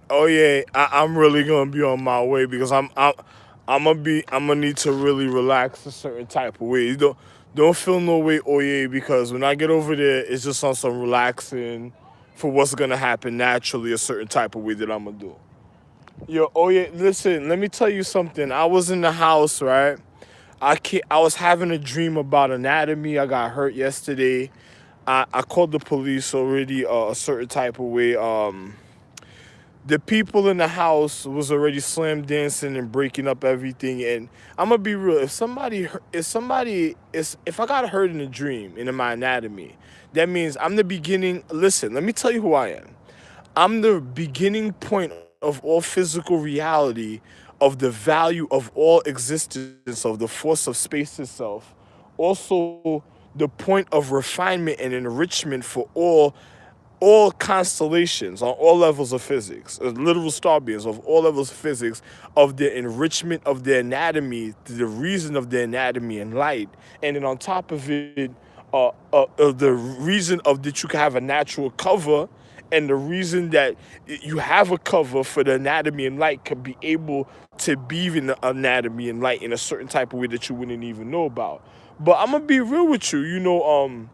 Oh yeah, I'm really gonna be on my way because I'm gonna need to really relax a certain type of way. You don't feel no way. Oh yeah, because when I get over there, it's just on some relaxing for what's gonna happen naturally. A certain type of way that I'm gonna do. Yo, oh yeah, listen, let me tell you something. I was in the house, right? I was having a dream about anatomy. I got hurt yesterday. I called the police already a certain type of way. The people in the house was already slam dancing and breaking up everything. And I'm gonna be real. If I got hurt in a dream and in my anatomy, that means I'm the beginning. Listen, let me tell you who I am. I'm the beginning point of all physical reality, of the value of all existence, of the force of space itself. Also, the point of refinement and enrichment for all constellations on all levels of physics, literal star beings of all levels of physics, of the enrichment of the anatomy, the reason of the anatomy and light, and then on top of it, the reason of that you can have a natural cover, and the reason that you have a cover for the anatomy and light could be able to be in the anatomy and light in a certain type of way that you wouldn't even know about. But I'm gonna be real with you,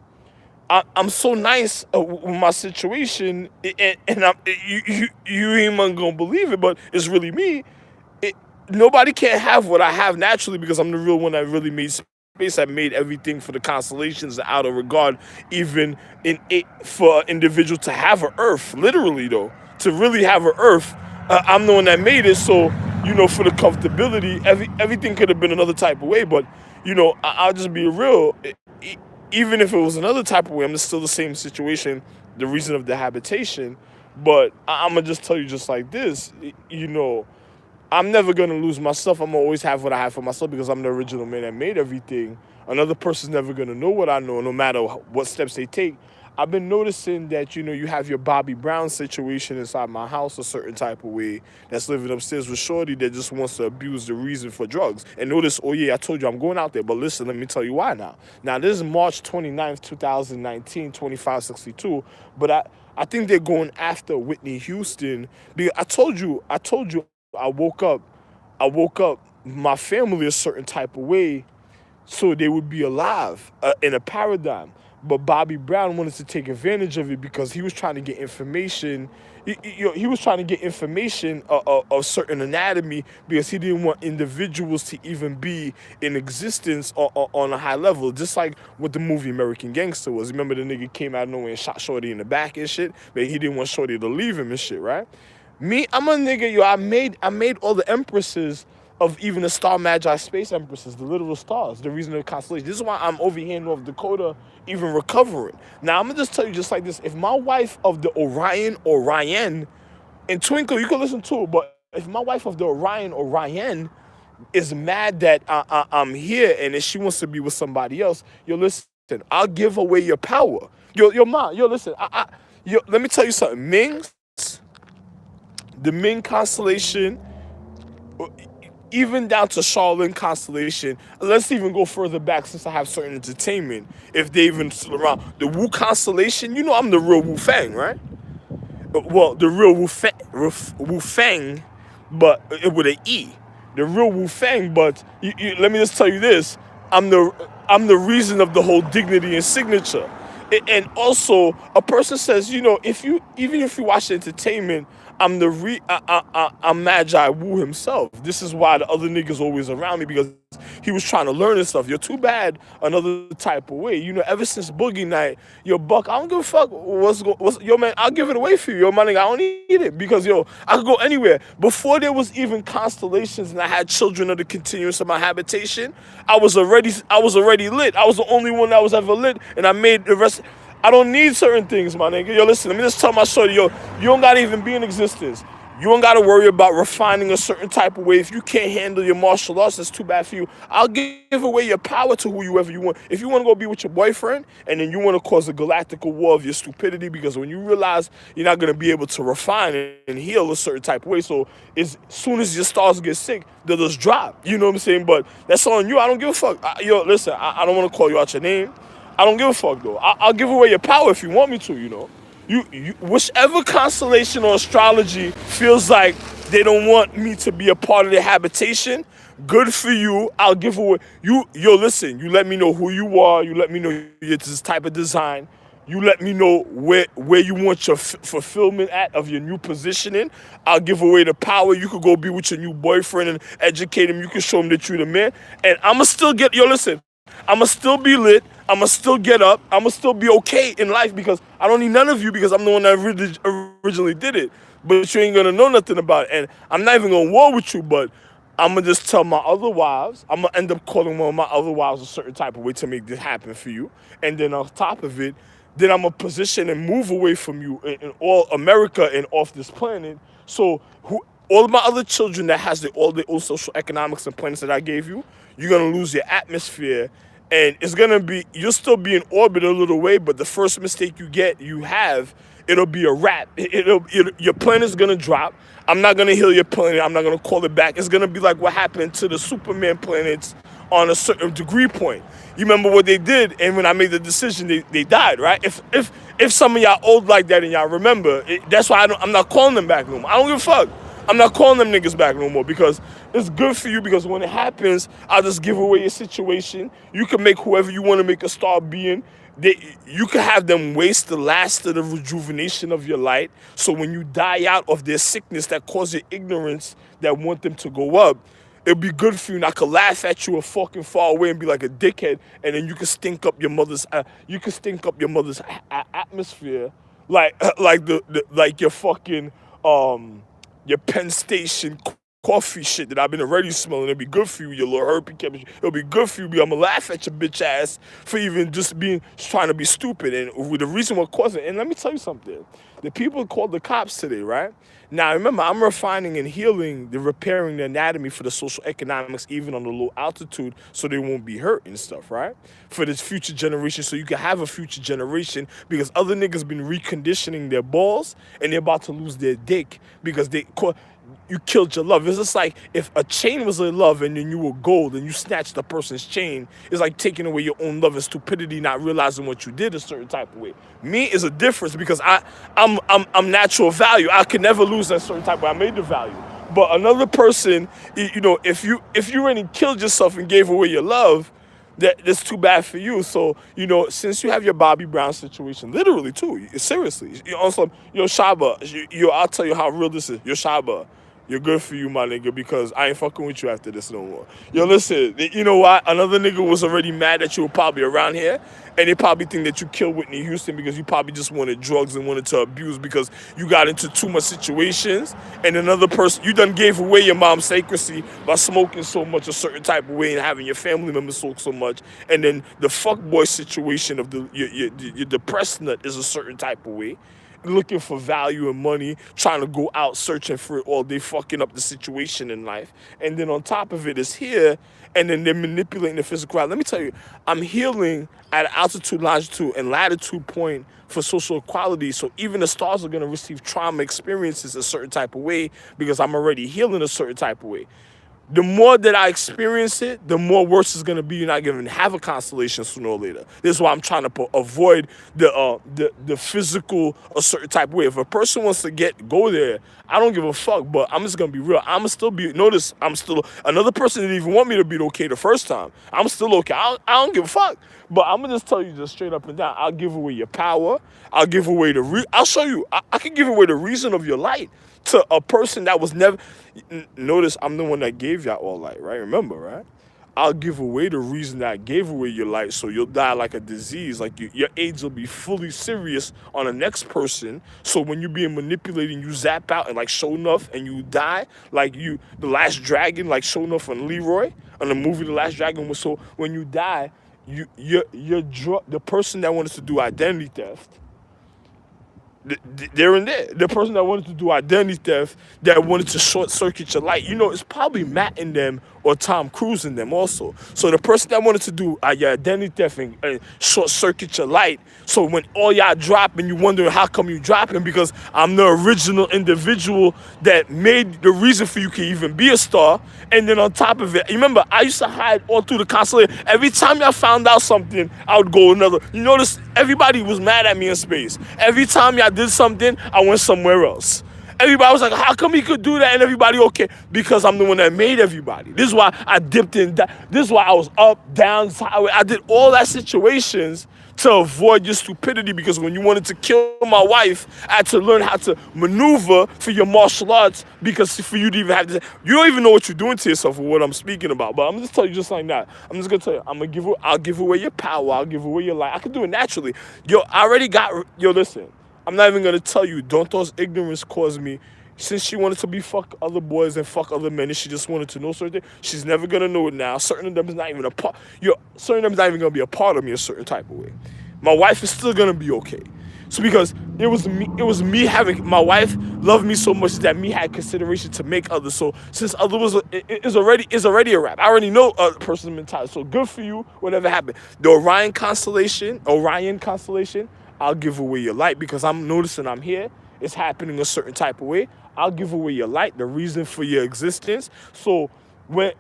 I'm so nice with my situation, and you ain't even gonna believe it, but it's really me. It, Nobody can't have what I have naturally because I'm the real one that really made space. I made everything for the constellations out of regard, even in it for an individual to have an Earth, literally though, to really have an Earth. I'm the one that made it, so for the comfortability, everything could have been another type of way, but I'll just be real. Even if it was another type of way, I'm still the same situation, the reason of the habitation. But I'm gonna just tell you just like this, I'm never gonna lose myself. I'm gonna always have what I have for myself because I'm the original man that made everything. Another person's never gonna know what I know, no matter what steps they take. I've been noticing that you have your Bobby Brown situation inside my house a certain type of way that's living upstairs with Shorty that just wants to abuse the reason for drugs. And notice, oh yeah, I told you I'm going out there, but listen, let me tell you why now. Now this is March 29th, 2019, 2562, but I think they're going after Whitney Houston because I told you I woke up my family a certain type of way so they would be alive in a paradigm. But Bobby Brown wanted to take advantage of it because he was trying to get information. He was trying to get information of certain anatomy because he didn't want individuals to even be in existence on a high level. Just like what the movie American Gangster was. Remember the nigga came out of nowhere and shot Shorty in the back and shit, but he didn't want Shorty to leave him and shit, right? Me, I'm a nigga, yo. I made all the empresses of even the star magi space empresses, the literal stars, the reason of the constellation. This is why I'm over here in North Dakota even recovering. Now I'm gonna just tell you just like this. If my wife of the Orion or Ryan, and Twinkle, you can listen to it, but if my wife of the Orion or Ryan is mad that I'm here and if she wants to be with somebody else, yo, listen, I'll give away your power. Yo, mom, yo, listen, let me tell you something. The Ming constellation, even down to Shaolin constellation. Let's even go further back since I have certain entertainment. If they even still around, the Wu constellation, I'm the real Wu Fang, right? Well, the real Wu Fang, but with an E. The real Wu Fang, but let me just tell you this: I'm the I'm the reason of the whole dignity and signature. And also, a person says, if you even if you watch entertainment, I'm Magi Wu himself. This is why the other niggas always around me because he was trying to learn this stuff. You're too bad another type of way. Ever since Boogie Night, yo, Buck, I don't give a fuck yo, man, I'll give it away for you. Yo, my nigga, I don't need it because, yo, I could go anywhere. Before there was even constellations and I had children of the continuance of my habitation, I was already lit. I was the only one that was ever lit, and I made the rest. I don't need certain things, my nigga. Yo, listen, let me just tell my shorty, yo, you don't gotta even be in existence. You don't gotta worry about refining a certain type of way. If you can't handle your martial arts, that's too bad for you. I'll give away your power to whoever you want. If you want to go be with your boyfriend and then you want to cause a galactical war of your stupidity because when you realize you're not gonna be able to refine and heal a certain type of way, so as soon as your stars get sick, they'll just drop. You know what I'm saying? But that's on you. I don't give a fuck. Yo, listen, I don't want to call you out your name. I don't give a fuck though. I'll give away your power if you want me to. Whichever constellation or astrology feels like they don't want me to be a part of their habitation, good for you. I'll give away yo, listen, you let me know who you are, you let me know you're this type of design, you let me know where you want your fulfillment at of your new positioning. I'll give away the power. You could go be with your new boyfriend and educate him. You can show him that you're the man. And I'ma still get yo, listen, I'ma still be lit. I'ma still get up. I'ma still be okay in life because I don't need none of you because I'm the one that originally did it. But you ain't gonna know nothing about it. And I'm not even gonna war with you, but I'm gonna just tell my other wives. I'm gonna end up calling one of my other wives a certain type of way to make this happen for you. And then on top of it, then I'm gonna position and move away from you in all America and off this planet. So all of my other children that has all the old social economics and planets that I gave you, you're gonna lose your atmosphere, and it's gonna be you'll still be in orbit a little way, but the first mistake you have, it'll be a wrap. Your planet's gonna drop. I'm not gonna heal your planet. I'm not gonna call it back. It's gonna be like what happened to the Superman planets on a certain degree point. You remember what they did, and when I made the decision, they died, right? If some of y'all old like that and y'all remember, that's why I'm not calling them back no more. I don't give a fuck. I'm not calling them niggas back no more because it's good for you because when it happens, I'll just give away your situation. You can make whoever you want to make a star being. You can have them waste the last of the rejuvenation of your light. So when you die out of their sickness that causes your ignorance that want them to go up, it'll be good for you. And I could laugh at you and fucking far away and be like a dickhead, and then you can stink up your mother's atmosphere, like your fucking your Penn Station coffee shit that I've been already smelling. It'll be good for you, your little herpy chemistry. It'll be good for you. I'm gonna laugh at your bitch ass for even just trying to be stupid. And with the reason what caused it. And let me tell you something. The people called the cops today, right? Now remember, I'm refining and healing, repairing the anatomy for the social economics, even on the low altitude, so they won't be hurt and stuff, right? For this future generation, so you can have a future generation, because other niggas been reconditioning their balls and they're about to lose their dick because you killed your love. It's just like if a chain was a love and then you were gold and you snatched the person's chain, it's like taking away your own love and stupidity, not realizing what you did a certain type of way. Me is a difference because I'm natural value. I could never lose that certain type of way. I made the value. But another person, if you already killed yourself and gave away your love, that's too bad for you. So, since you have your Bobby Brown situation, literally too, seriously. Also, Shaba, I'll tell you how real this is. Shaba, you're good for you, my nigga, because I ain't fucking with you after this no more. Listen, you know what? Another nigga was already mad that you were probably around here, and they probably think that you killed Whitney Houston because you probably just wanted drugs and wanted to abuse because you got into too much situations, and another person, you done gave away your mom's secrecy by smoking so much a certain type of way and having your family members smoke so much, and then the fuckboy situation of your depressed nut is a certain type of way, looking for value and money, trying to go out searching for it all day, fucking up the situation in life. And then on top of it is here, and then they're manipulating the physical reality. Let me tell you, I'm healing at altitude, longitude, and latitude point for social equality. So even the stars are going to receive trauma experiences a certain type of way because I'm already healing a certain type of way. The more that I experience it, the more worse it's going to be. You're not going to have a constellation sooner or later. This is why I'm trying to avoid the physical a certain type of way. If a person wants to go there, I don't give a fuck, but I'm just going to be real. I'm going to still notice I'm still, another person didn't even want me to be okay the first time. I'm still okay. I don't give a fuck. But I'm going to just tell you just straight up and down. I'll give away your power. I'll give away I'll show you. I can give away the reason of your light to a person that was never. Notice I'm the one that gave y'all all light, right? Remember, right? I'll give away the reason that I gave away your light, so you'll die like a disease. Like your AIDS will be fully serious on the next person. So when you're being manipulated, you zap out and like show enough, and you die like the Last Dragon, like show enough on Leroy on the movie The Last Dragon. So when you die, the person that wanted to do identity theft. They're in there. The person that wanted to do identity theft, that wanted to short circuit your light, it's probably Matt in them or Tom Cruise in them also. So the person that wanted to do your identity theft and short circuit your light, so when all y'all drop and you wonder how come you dropping, because I'm the original individual that made the reason for you can even be a star. And then on top of it, remember, I used to hide all through the constellation. Every time y'all found out something, I would go another. You notice Everybody was mad at me in space. Every time y'all did something, I went somewhere else. Everybody was like, how come he could do that? And everybody, okay, because I'm the one that made everybody. This is why I dipped in. This is why I was up, down, sideways. I did all that situations to avoid your stupidity, because when you wanted to kill my wife, I had to learn how to maneuver for your martial arts, because for you to even have this, you don't even know what you're doing to yourself or what I'm speaking about. But I'm just telling you just like that. I'm just gonna tell you, I'll give away your power, I'll give away your life. I can do it naturally. Yo, I already got, yo, listen. I'm not even gonna tell you. Don't those ignorance cause me? Since she wanted to be fuck other boys and fuck other men, and she just wanted to know certain things, she's never gonna know it now. Certain of them is not even a part. Yo, certain of them is not even gonna be a part of me a certain type of way. My wife is still gonna be okay. So because it was me having my wife loved me so much that me had consideration to make others. So since other was is already a wrap. I already know a person's mentality. So good for you. Whatever happened, the Orion constellation. I'll give away your light because I'm noticing I'm here. It's happening a certain type of way. I'll give away your light, the reason for your existence. So when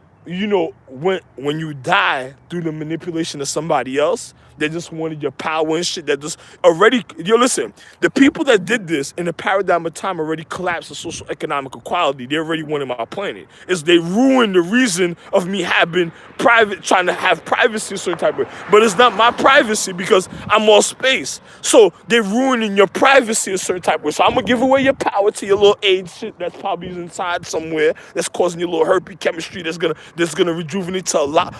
when you die through the manipulation of somebody else that just wanted your power and shit, that just already, yo, listen, the people that did this in the paradigm of time already collapsed the social economic equality. They already wanted my planet. Is they ruined the reason of me having trying to have privacy a certain type of way. But it's not my privacy because I'm all space. So they ruining your privacy a certain type of way. So I'm gonna give away your power to your little AIDS shit that's probably inside somewhere that's causing your little herpes chemistry that's gonna rejuvenate to a lot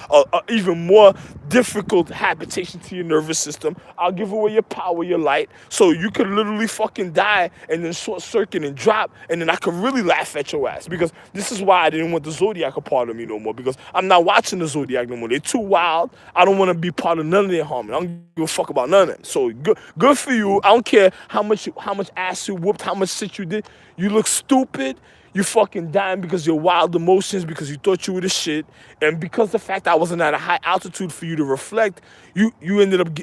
even more difficult habitation to your nervous system. I'll give away your power, your light, so you could literally fucking die and then short circuit and drop, and then I could really laugh at your ass. Because this is why I didn't want the Zodiac a part of me no more, because I'm not watching the Zodiac no more. They're too wild. I don't want to be part of none of their harmony. I don't give a fuck about none of that. So good for you. I don't care how much ass you whooped, how much shit you did. You look stupid. You fucking dying because your wild emotions, because you thought you were the shit, and because the fact I wasn't at a high altitude for you to reflect,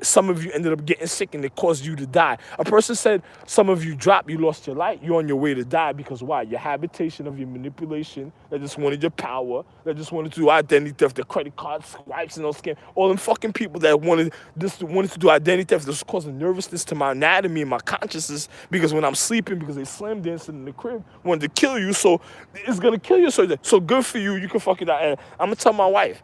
some of you ended up getting sick, and it caused you to die. A person said some of you dropped, you lost your light, you're on your way to die because why? Your habitation of your manipulation, that just wanted your power, that just wanted to do identity theft, the credit card swipes and those scams, all them fucking people that wanted to do identity theft. This was causing nervousness to my anatomy and my consciousness, because when I'm sleeping, because they slam dancing in the crib, wanted to kill you. So it's gonna kill you. So good for you. You can fucking die. And I'm gonna tell my wife,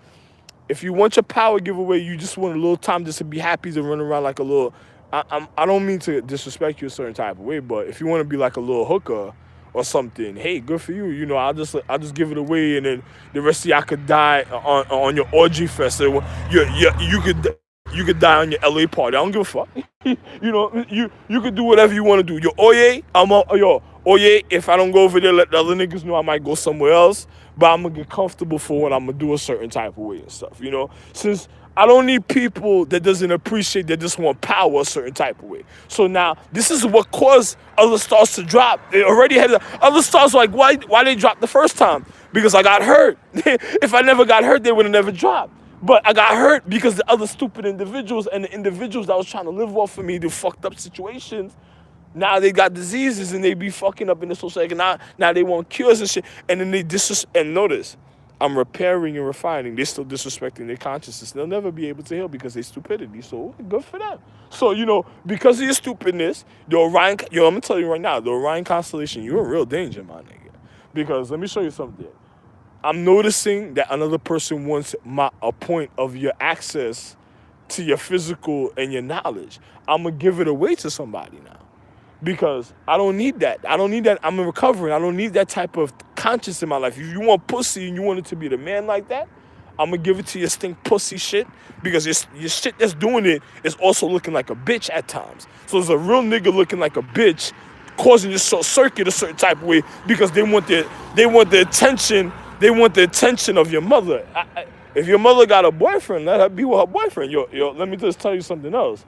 if you want your power giveaway, you just want a little time just to be happy to run around like a little. I don't mean to disrespect you a certain type of way, but if you want to be like a little hooker or something, hey, good for you. You know, I'll just give it away, and then the rest of y'all could die on your orgy fest. You could die on your LA party. I don't give a fuck. You could do whatever you want to do. Yo, Oye, Oye, if I don't go over there, let the other niggas know I might go somewhere else. But I'm gonna get comfortable for when I'm gonna do a certain type of way and stuff. Since I don't need people that doesn't appreciate, that just want power a certain type of way. So now this is what caused other stars to drop. They already had other stars like why they dropped the first time? Because I got hurt. If I never got hurt, they would have never dropped. But I got hurt because the other stupid individuals and the individuals that was trying to live off of me, the fucked up situations, now they got diseases and they be fucking up in the society. Now they want cures and shit. And then and notice, I'm repairing and refining. They're still disrespecting their consciousness. They'll never be able to heal because they stupidity. So good for them. So, because of your stupidness, the Orion, I'm gonna tell you right now, the Orion constellation, you're in real danger, my nigga. Because let me show you something. I'm noticing that another person wants a point of your access to your physical and your knowledge. I'm going to give it away to somebody now, because I don't need that. I'm recovering. I don't need that type of conscience in my life. If you want pussy and you want it to be the man like that, I'm going to give it to your stink pussy shit, because your shit that's doing it is also looking like a bitch at times. So there's a real nigga looking like a bitch causing your short circuit a certain type of way, because they want the attention. They want the attention of your mother. If your mother got a boyfriend, let her be with her boyfriend. Yo, let me just tell you something else.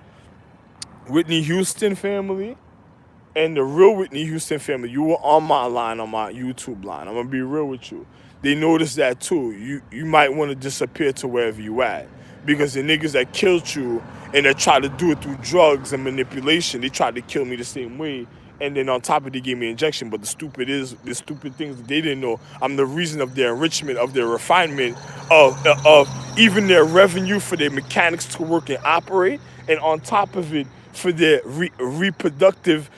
Whitney Houston family and the real Whitney Houston family, you were on my line, on my YouTube line. I'm going to be real with you. They noticed that too. You might want to disappear to wherever you at. Because the niggas that killed you, and they tried to do it through drugs and manipulation, they tried to kill me the same way. And then on top of it, they gave me an injection. But the stupid things that they didn't know, I'm the reason of their enrichment, of their refinement, of even their revenue for their mechanics to work and operate and on top of it, for their reproductive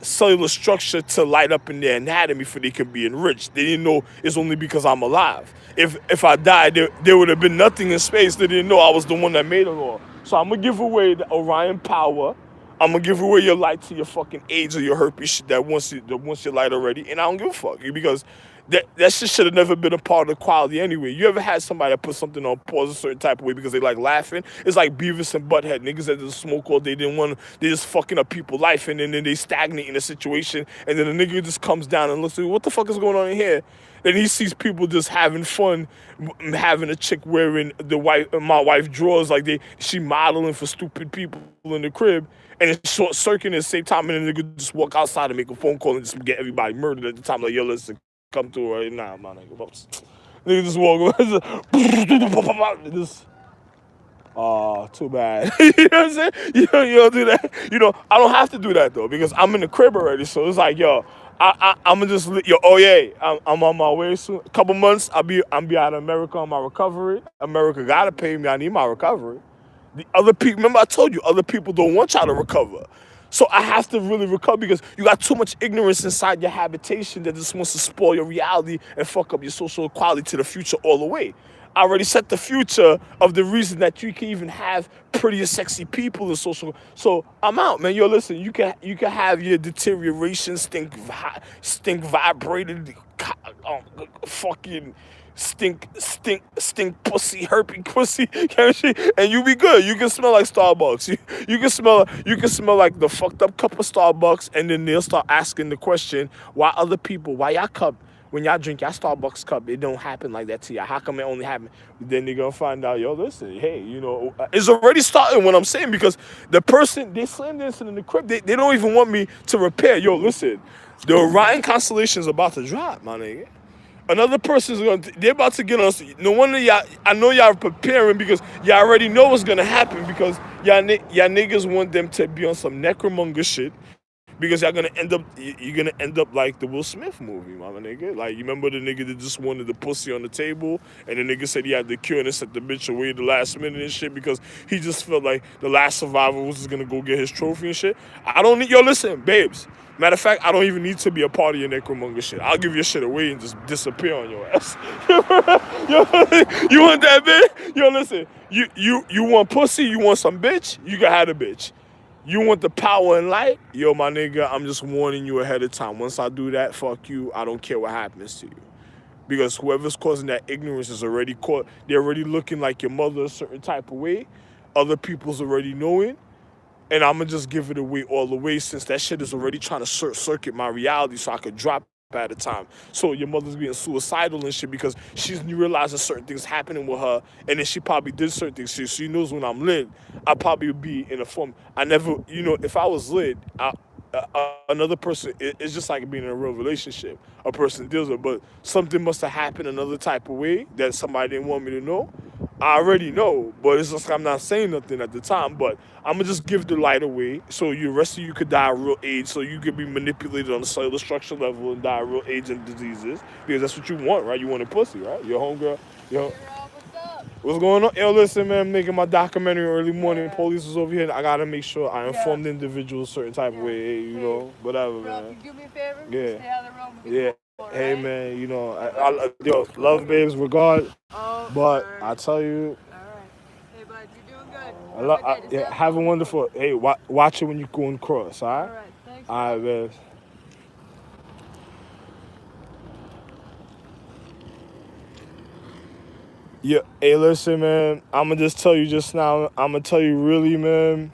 cellular structure to light up in their anatomy for they can be enriched. They didn't know it's only because I'm alive. If I died, there would have been nothing in space. They didn't know I was the one that made it all. So I'm gonna give away the Orion power. I'm gonna give away your light to your fucking AIDS or your herpes shit that wants your light already, and I don't give a fuck because that shit should have never been a part of the quality anyway. You ever had somebody that put something on pause a certain type of way because they like laughing? It's like Beavis and Butthead, niggas that just smoke all day, they just fucking up people's life, and then they stagnate in a situation, and then the nigga just comes down and looks like, what the fuck is going on in here? Then he sees people just having fun, having a chick wearing my wife drawers like she modeling for stupid people in the crib, and it's short circuit at the same time, and then nigga just walk outside and make a phone call and just get everybody murdered at the time. Like, yo, listen, come through right now, my nigga. Nigga just walk away. Just, oh, too bad. You know what I'm saying? You don't do that. I don't have to do that though because I'm in the crib already. So it's like, yo, I'm gonna just yo. Oh yeah, I'm on my way soon. A couple months, I'm be out of America on my recovery. America gotta pay me. I need my recovery. The other people, remember I told you, other people don't want y'all to recover. So I have to really recover because you got too much ignorance inside your habitation that just wants to spoil your reality and fuck up your social equality to the future all the way. I already set the future of the reason that you can even have pretty and sexy people in social. So I'm out, man. Yo, listen, you can have your deterioration, stink vibrated, fucking stink pussy, herping pussy chemistry, and you be good. You can smell like Starbucks. You can smell like the fucked up cup of Starbucks, and then they'll start asking the question, why y'all cup when y'all drink y'all Starbucks cup, it don't happen like that to y'all. How come it only happen? Then they're gonna find out, yo, listen, hey, it's already starting what I'm saying because the person they slam dancing in the crib, they don't even want me to repair. Yo, listen, the Orion constellation is about to drop, my nigga. Another person's they're about to get on. No wonder y'all, I know y'all preparing because y'all already know what's gonna happen because y'all niggas want them to be on some necromonger shit because you're gonna end up like the Will Smith movie, mama nigga. Like, you remember the nigga that just wanted the pussy on the table and the nigga said he had the cure and set the bitch away the last minute and shit because he just felt like the last survivor was just gonna go get his trophy and shit. I don't need, yo, listen, babes. Matter of fact, I don't even need to be a part of your necromonger shit. I'll give your shit away and just disappear on your ass. You want that bitch? Yo, listen, you want pussy, you want some bitch, you can have a bitch. You want the power and light? Yo, my nigga, I'm just warning you ahead of time. Once I do that, fuck you. I don't care what happens to you. Because whoever's causing that ignorance is already caught. They're already looking like your mother a certain type of way. Other people's already knowing. And I'm going to just give it away all the way since that shit is already trying to circuit my reality so I could drop at a time. So your mother's being suicidal and shit because she's realizing certain things happening with her, and then she probably did certain things. She knows when I'm lit, I'll probably be in a form. I never, if I was lit, another person, it's just like being in a real relationship. A person deals with, but something must have happened another type of way that somebody didn't want me to know. I already know, but it's just I'm not saying nothing at the time. But I'm gonna just give the light away, so the rest of you could die of real age, so you could be manipulated on the cellular structure level and die of real age and diseases, because that's what you want, right? You want a pussy, right? Your homegirl, what's going on? Yo, listen, man, I'm making my documentary early morning. Police was over here. I gotta make sure I inform the individual a certain type of way, whatever, man. You do me a favor? Yeah. Stay out of the room. Yeah. More, Hey, right? man, yo, love, babes, regard. Oh, But right. I tell you, All right. Hey, bud, you're doing good. yeah, have a wonderful. Hey, watch it when you go and cross. All right. All right. Thanks. All right, man. Yeah. Hey, listen, man. I'm gonna just tell you just now. I'm gonna tell you really, man.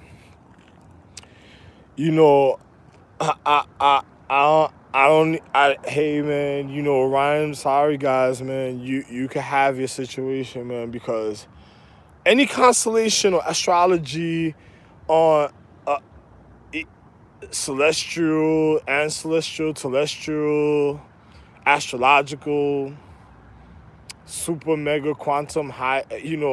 You know, hey, man. Ryan. Sorry, guys, man. You can have your situation, man, because any constellation or astrology on e- celestial, ancestral, telestial, astrological, super mega quantum high,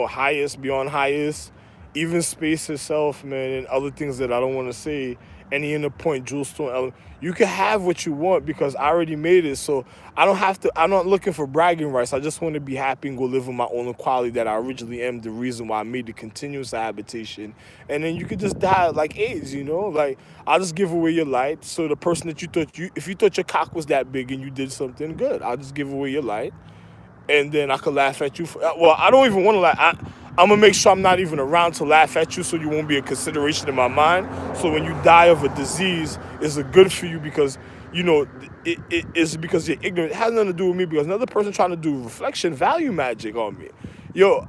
highest beyond highest, even space itself, man, and other things that I don't want to say. any inner point, jewel stone element. You can have what you want because I already made it. So I don't have to. I'm not looking for bragging rights. I just want to be happy and go live in my own equality that I originally am. The reason why I made the continuous habitation, and then you could just die like AIDS. Like I'll just give away your light. So the person that if you thought your cock was that big and you did something good, I'll just give away your light, and then I could laugh at you. Well, I don't even want to laugh. I'm gonna make sure I'm not even around to laugh at you, so you won't be a consideration in my mind. So when you die of a disease, it's a good for you because it's because you're ignorant. It has nothing to do with me because another person trying to do reflection value magic on me. Yo,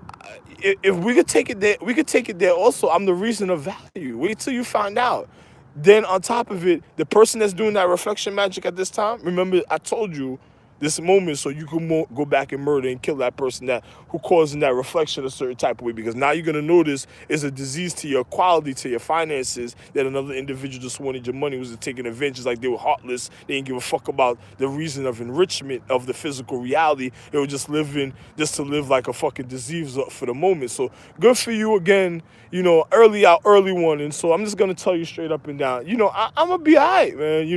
if we could take it there, we could take it there. Also, I'm the reason of value. Wait till you find out. Then on top of it, the person that's doing that reflection magic at this time, remember I told you this moment so you can go back and murder and kill that person that who causing that reflection a certain type of way, because now you're gonna notice it's a disease to your quality, to your finances, that another individual just wanted your money, was taking advantage, like they were heartless, they didn't give a fuck about the reason of enrichment of the physical reality. They were just living just to live like a fucking disease for the moment. So good for you again, early out, early one. And so I'm just gonna tell you straight up and down, I'm gonna be alright, man.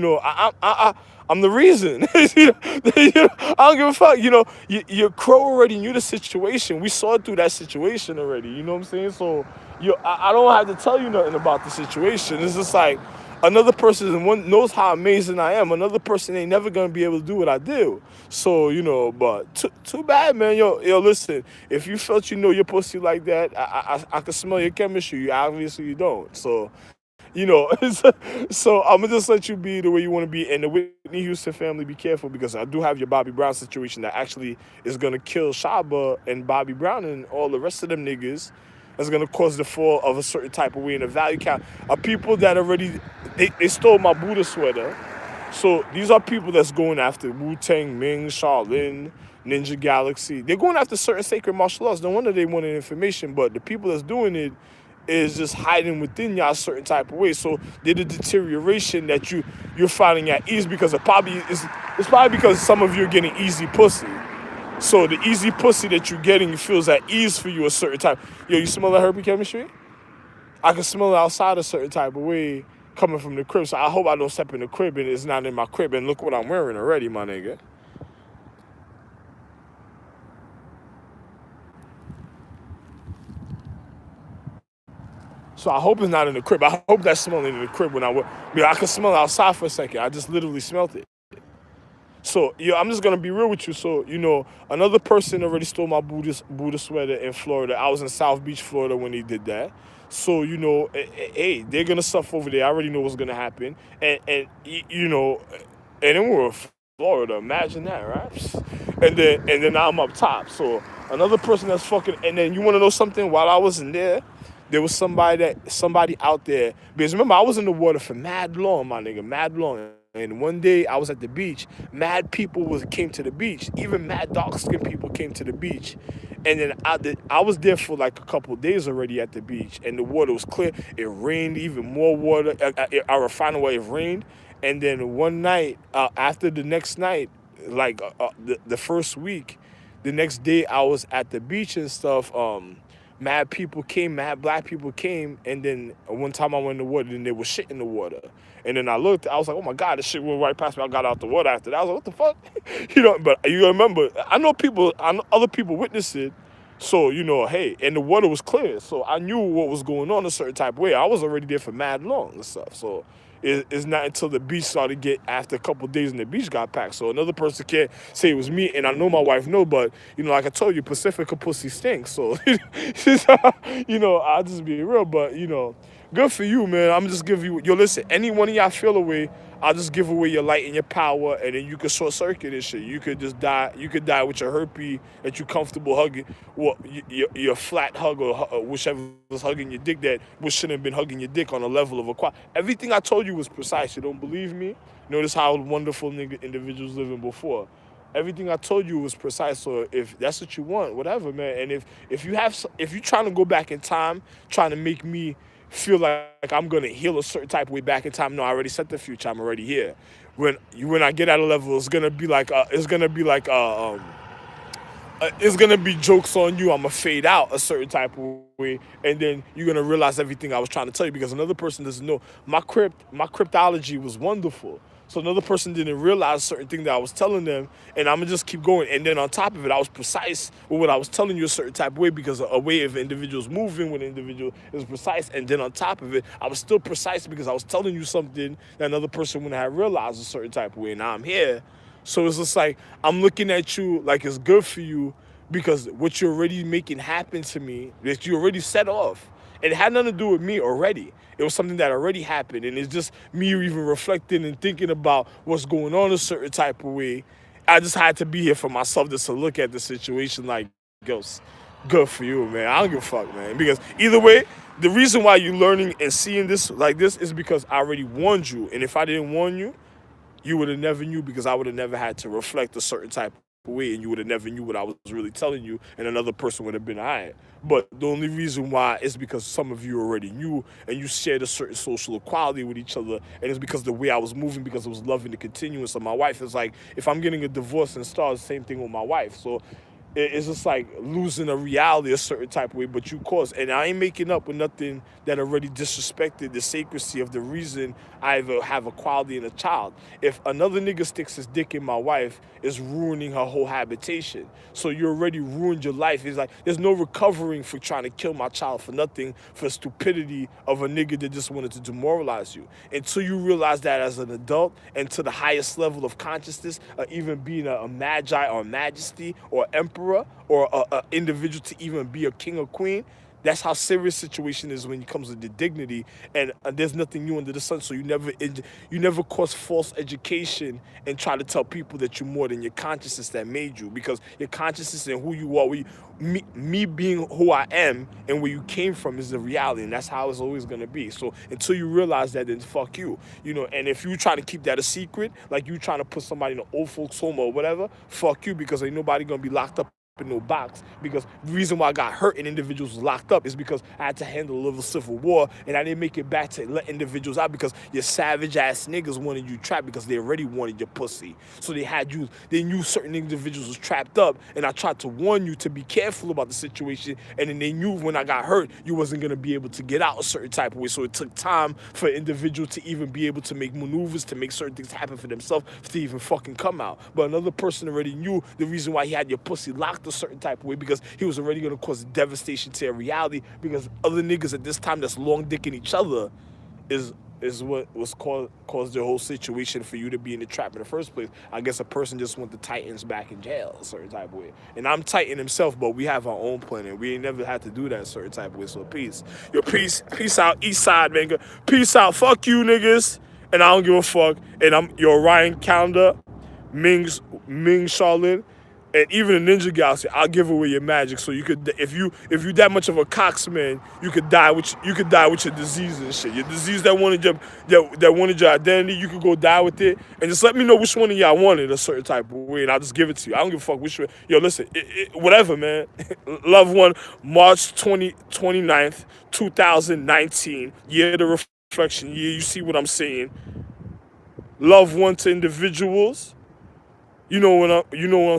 I'm the reason. I don't give a fuck. Your crow already knew the situation. We saw through that situation already. You know what I'm saying? So I don't have to tell you nothing about the situation. It's just like another person knows how amazing I am. Another person ain't never gonna be able to do what I do. So but too bad, man. Yo, listen. If you felt your pussy like that, I can smell your chemistry. You obviously you don't. So. So I'm gonna just let you be the way you want to be, and the Whitney Houston family, be careful because I do have your Bobby Brown situation that actually is gonna kill Shaba and Bobby Brown and all the rest of them niggas. That's gonna cause the fall of a certain type of way in the value count of people that already they stole my Buddha sweater. So these are people that's going after Wu Tang, Ming, Shaolin, Ninja Galaxy. They're going after certain sacred martial arts. No wonder they wanted information, but the people that's doing it is just hiding within y'all a certain type of way. So they're the deterioration that you're finding at ease because it's probably because some of you are getting easy pussy. So the easy pussy that you're getting feels at ease for you a certain time. Yo, you smell that herpy chemistry? I can smell it outside a certain type of way coming from the crib. So I hope I don't step in the crib and it's not in my crib. And look what I'm wearing already, my nigga. So I hope it's not in the crib. I hope that's smelling in the crib when I can smell it outside for a second. I just literally smelled it. So I'm just gonna be real with you. So another person already stole my Buddha sweater in Florida. I was in South Beach, Florida when they did that. So hey, they're gonna suffer over there. I already know what's gonna happen. And then we're in Florida. Imagine that, right? And then I'm up top. So another person that's fucking. And then you want to know something? While I wasn't there was somebody out there, because remember I was in the water for mad long, my nigga, mad long. And one day I was at the beach. Mad people came to the beach. Even mad dark skinned people came to the beach. And then I was there for like a couple of days already at the beach, and the water was clear. It rained, even more water. I refined away it rained. And then one night, after the next night, like the first week, the next day I was at the beach and stuff. Mad people came, mad black people came, and then one time I went in the water, and there was shit in the water. And then I looked, I was like, oh my God, this shit went right past me. I got out the water after that. I was like, what the fuck? But you remember, I know other people witnessed it. So, hey, and the water was clear. So I knew what was going on a certain type of way. I was already there for mad long and stuff. So it's not until the beach started to get, after a couple of days and the beach got packed. So another person can't say it was me, and I know my wife know, but, like I told you, Pacifica pussy stinks. So, I'll just be real, but, good for you, man. I'm just giving you, listen, any one of y'all feel away, I'll just give away your light and your power, and then you can short circuit this shit. You could just die. You could die with your herpes that you comfortable hugging, well, your flat hug or whichever was hugging your dick that shouldn't have been hugging your dick on a level of equality. Everything I told you was precise. You don't believe me? Notice how wonderful individuals living before. Everything I told you was precise. So if that's what you want, whatever, man. And if you're trying to go back in time, trying to make me feel like I'm gonna heal a certain type of way back in time. No, I already set the future. I'm already here. When I get at a level, it's gonna be like it's gonna be jokes on you. I'm gonna fade out a certain type of way, and then you're gonna realize everything I was trying to tell you because another person doesn't know. My cryptology was wonderful, so another person didn't realize certain thing that I was telling them, and I'm gonna just keep going. And then on top of it, I was precise with what I was telling you a certain type of way because a way of individuals moving with an individual is precise. And then on top of it, I was still precise because I was telling you something that another person wouldn't have realized a certain type of way. And now I'm here. So it's just like I'm looking at you like it's good for you because what you're already making happen to me, that you already set off. It had nothing to do with me already. It was something that already happened. And it's just me even reflecting and thinking about what's going on a certain type of way. I just had to be here for myself just to look at the situation like, ghost. Good for you, man. I don't give a fuck, man. Because either way, the reason why you're learning and seeing this like this is because I already warned you. And if I didn't warn you, you would have never knew because I would have never had to reflect a certain type of way and you would have never knew what I was really telling you and another person would have been alright. But the only reason why is because some of you already knew and you shared a certain social equality with each other and it's because the way I was moving because it was loving the continuance of my wife. It's like if I'm getting a divorce and stars, the same thing with my wife. So it's just like losing a reality a certain type of way, but you caused. And I ain't making up with nothing that already disrespected the sacredcy of the reason I ever have a quality in a child. If another nigga sticks his dick in my wife, it's ruining her whole habitation. So you already ruined your life. It's like there's no recovering for trying to kill my child for nothing, for stupidity of a nigga that just wanted to demoralize you. Until you realize that as an adult and to the highest level of consciousness, even being a magi or majesty or emperor or a individual to even be a king or queen, that's how serious situation is when it comes to the dignity, and there's nothing new under the sun. So you never cause false education and try to tell people that you're more than your consciousness that made you, because your consciousness and who you are, me being who I am and where you came from is the reality, and that's how it's always gonna be. So until you realize that, then fuck you, you know. And if you trying to keep that a secret, like you trying to put somebody in an old folks home or whatever, fuck you, because ain't nobody gonna be locked up in no box. Because the reason why I got hurt and individuals was locked up is because I had to handle a little civil war and I didn't make it back to let individuals out because your savage ass niggas wanted you trapped because they already wanted your pussy. So they knew certain individuals was trapped up, and I tried to warn you to be careful about the situation, and then they knew when I got hurt you wasn't gonna be able to get out a certain type of way. So it took time for an individual to even be able to make maneuvers to make certain things happen for themselves to even fucking come out. But another person already knew the reason why he had your pussy locked a certain type of way because he was already going to cause devastation to your reality, because other niggas at this time that's long dicking each other is what was caused the whole situation for you to be in the trap in the first place. I guess a person just want the Titans back in jail a certain type of way. And I'm Titan himself, but we have our own plan and we ain't never had to do that a certain type of way. So peace. Yo, peace out, East Side, man. Peace out. Fuck you niggas. And I don't give a fuck. And I'm your Ryan Calendar, Ming Charlotte, and even the Ninja Galaxy. I'll give away your magic, so you could, if you that much of a coxman, you could die with your disease and shit. Your disease that wanted your identity, you could go die with it, and just let me know which one of y'all wanted a certain type of way, and I'll just give it to you. I don't give a fuck which one. Yo, listen, whatever, man. Love one, March 29th, 2019, year of the reflection year. You see what I'm saying? Love one to individuals. You know what I'm